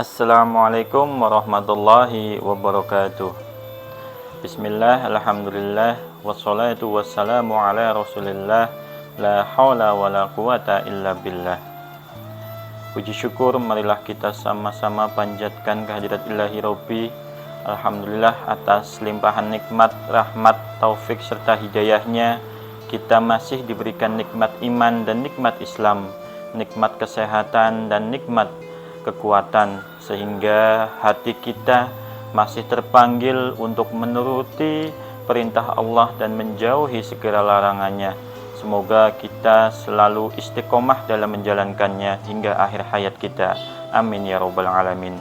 Assalamualaikum warahmatullahi wabarakatuh. Bismillah, alhamdulillah, wassalatu wassalamu ala rasulillah, la hawla wa la quwata illa billah. Puji syukur marilah kita sama-sama panjatkan kehadirat ilahi Rabbi. Alhamdulillah atas limpahan nikmat, rahmat, taufik serta hidayahnya, kita masih diberikan nikmat iman dan nikmat Islam, nikmat kesehatan dan nikmat kekuatan, sehingga hati kita masih terpanggil untuk menuruti perintah Allah dan menjauhi segala larangannya. Semoga kita selalu istiqomah dalam menjalankannya hingga akhir hayat kita. Amin ya rabbal alamin.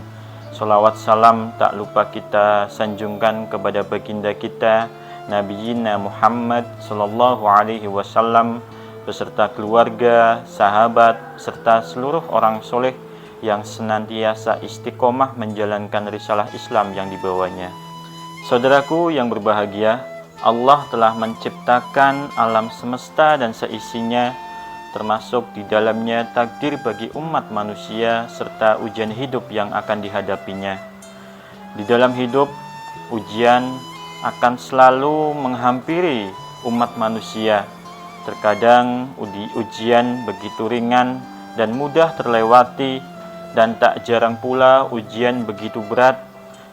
Salawat salam tak lupa kita sanjungkan kepada baginda kita Nabiyina Muhammad sallallahu alaihi wasallam beserta keluarga, sahabat serta seluruh orang soleh yang senantiasa istiqomah menjalankan risalah Islam yang dibawanya. Saudaraku yang berbahagia, Allah telah menciptakan alam semesta dan seisinya, termasuk di dalamnya takdir bagi umat manusia serta ujian hidup yang akan dihadapinya. Di dalam hidup, ujian akan selalu menghampiri umat manusia. Terkadang ujian begitu ringan dan mudah terlewati, dan tak jarang pula ujian begitu berat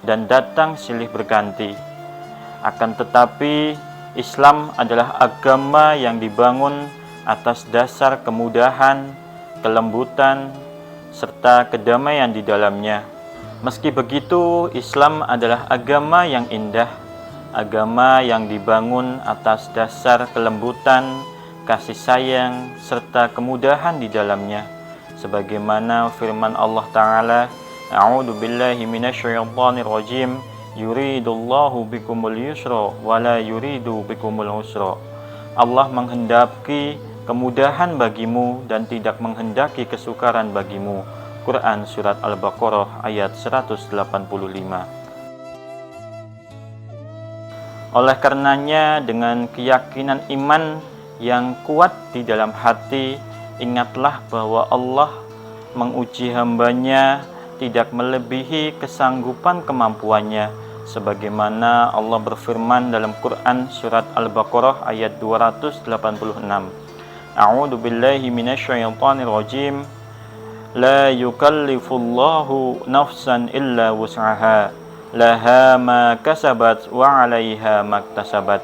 dan datang silih berganti. Akan tetapi, Islam adalah agama yang dibangun atas dasar kemudahan, kelembutan, serta kedamaian di dalamnya. Meski begitu, Islam adalah agama yang indah, agama yang dibangun atas dasar kelembutan, kasih sayang, serta kemudahan di dalamnya. Sebagaimana firman Allah Ta'ala, A'udzu billahi minasyaitonir rajim, yuridullahu bikumul yusra wa la yuridu bikumul usra. Allah menghendaki kemudahan bagimu dan tidak menghendaki kesukaran bagimu. Quran surat Al-Baqarah ayat 185. Oleh karenanya, dengan keyakinan iman yang kuat di dalam hati, ingatlah bahwa Allah menguji hambanya tidak melebihi kesanggupan kemampuannya, sebagaimana Allah berfirman dalam Quran surat Al-Baqarah ayat 286. A'udzu billahi minasyaitonir rajim. La yukallifullahu nafsan illa wus'aha, laha ma kasabat wa 'alaiha maktasabat.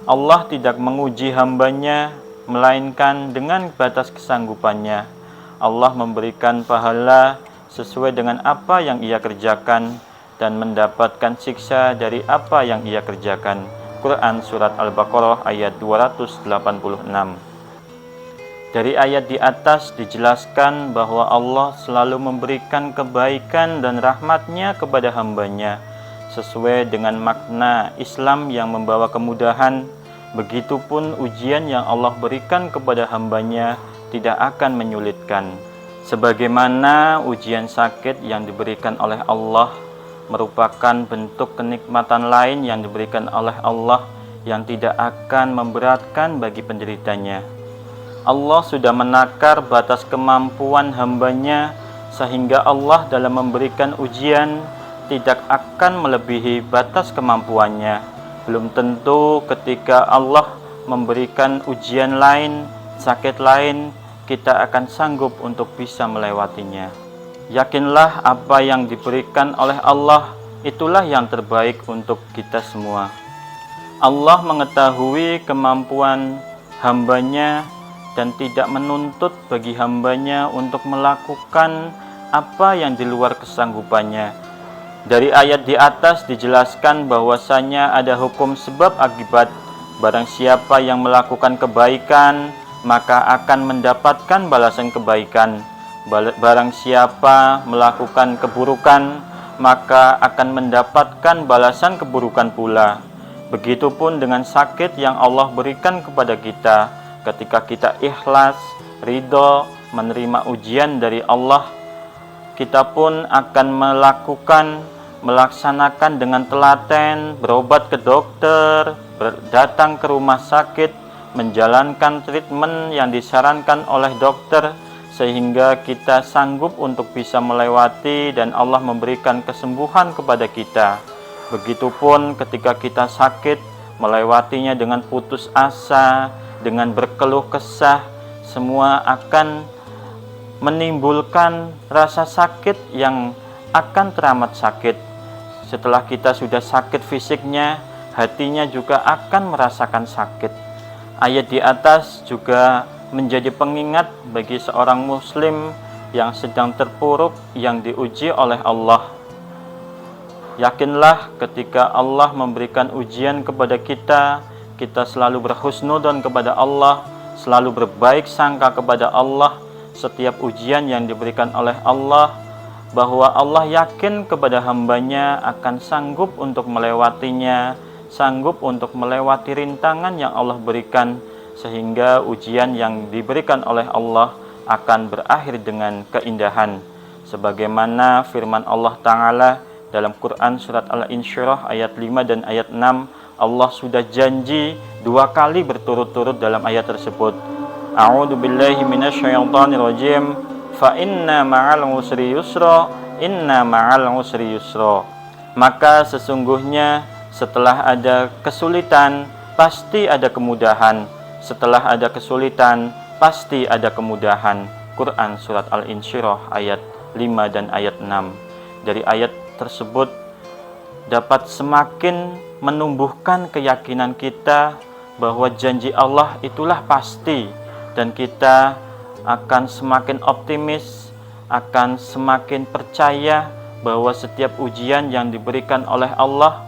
Allah tidak menguji hambanya melainkan dengan batas kesanggupannya. Allah memberikan pahala sesuai dengan apa yang ia kerjakan dan mendapatkan siksa dari apa yang ia kerjakan. Quran surat Al-Baqarah ayat 286. Dari ayat di atas dijelaskan bahwa Allah selalu memberikan kebaikan dan rahmatnya kepada hambanya sesuai dengan makna Islam yang membawa kemudahan. Begitupun ujian yang Allah berikan kepada hambanya tidak akan menyulitkan. Sebagaimana ujian sakit yang diberikan oleh Allah merupakan bentuk kenikmatan lain yang diberikan oleh Allah yang tidak akan memberatkan bagi penderitanya. Allah sudah menakar batas kemampuan hambanya sehingga Allah dalam memberikan ujian tidak akan melebihi batas kemampuannya. Belum tentu ketika Allah memberikan ujian lain, sakit lain, kita akan sanggup untuk bisa melewatinya. Yakinlah apa yang diberikan oleh Allah, itulah yang terbaik untuk kita semua. Allah mengetahui kemampuan hambanya dan tidak menuntut bagi hambanya untuk melakukan apa yang di luar kesanggupannya. Dari ayat di atas dijelaskan bahwasanya ada hukum sebab akibat. Barang siapa yang melakukan kebaikan, maka akan mendapatkan balasan kebaikan. Barang siapa melakukan keburukan, maka akan mendapatkan balasan keburukan pula. Begitupun dengan sakit yang Allah berikan kepada kita. Ketika kita ikhlas, ridho, menerima ujian dari Allah, kita pun akan melaksanakan dengan telaten, berobat ke dokter, datang ke rumah sakit, menjalankan treatment yang disarankan oleh dokter, sehingga kita sanggup untuk bisa melewati dan Allah memberikan kesembuhan kepada kita. Begitupun ketika kita sakit, melewatinya dengan putus asa, dengan berkeluh kesah, semua akan menimbulkan rasa sakit yang akan teramat sakit. Setelah kita sudah sakit fisiknya, hatinya juga akan merasakan sakit. Ayat di atas juga menjadi pengingat bagi seorang muslim yang sedang terpuruk, yang diuji oleh Allah. Yakinlah ketika Allah memberikan ujian kepada kita, kita selalu berhusnudzon kepada Allah, selalu berbaik sangka kepada Allah. Setiap ujian yang diberikan oleh Allah, bahwa Allah yakin kepada hambanya akan sanggup untuk melewatinya, sanggup untuk melewati rintangan yang Allah berikan, sehingga ujian yang diberikan oleh Allah akan berakhir dengan keindahan. Sebagaimana firman Allah Ta'ala dalam Quran surat Al-Insyirah ayat 5 dan ayat 6, Allah sudah janji 2 kali berturut-turut dalam ayat tersebut. A'udzu billahi minasyaitonir rajim. Fa inna ma'al usri yusra, inna ma'al usri yusra. Maka sesungguhnya setelah ada kesulitan, pasti ada kemudahan. Setelah ada kesulitan, pasti ada kemudahan. Quran surat Al-Insyirah ayat 5 dan ayat 6. Dari ayat tersebut dapat semakin menumbuhkan keyakinan kita bahwa janji Allah itulah pasti, dan kita akan semakin optimis, akan semakin percaya bahwa setiap ujian yang diberikan oleh Allah,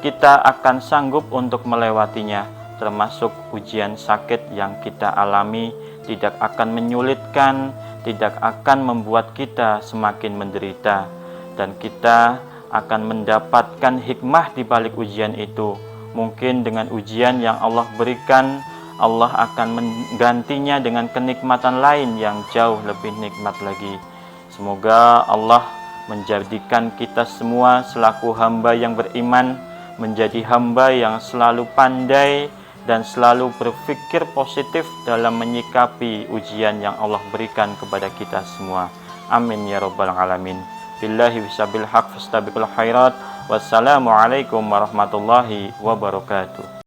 kita akan sanggup untuk melewatinya, termasuk ujian sakit yang kita alami tidak akan menyulitkan, tidak akan membuat kita semakin menderita, dan kita akan mendapatkan hikmah di balik ujian itu. Mungkin dengan ujian yang Allah berikan, Allah akan menggantinya dengan kenikmatan lain yang jauh lebih nikmat lagi. Semoga Allah menjadikan kita semua selaku hamba yang beriman, menjadi hamba yang selalu pandai dan selalu berpikir positif dalam menyikapi ujian yang Allah berikan kepada kita semua. Amin ya rabbal alamin. Billahi wasabil haq fastabiqul khairat. Wassalamualaikum warahmatullahi wabarakatuh.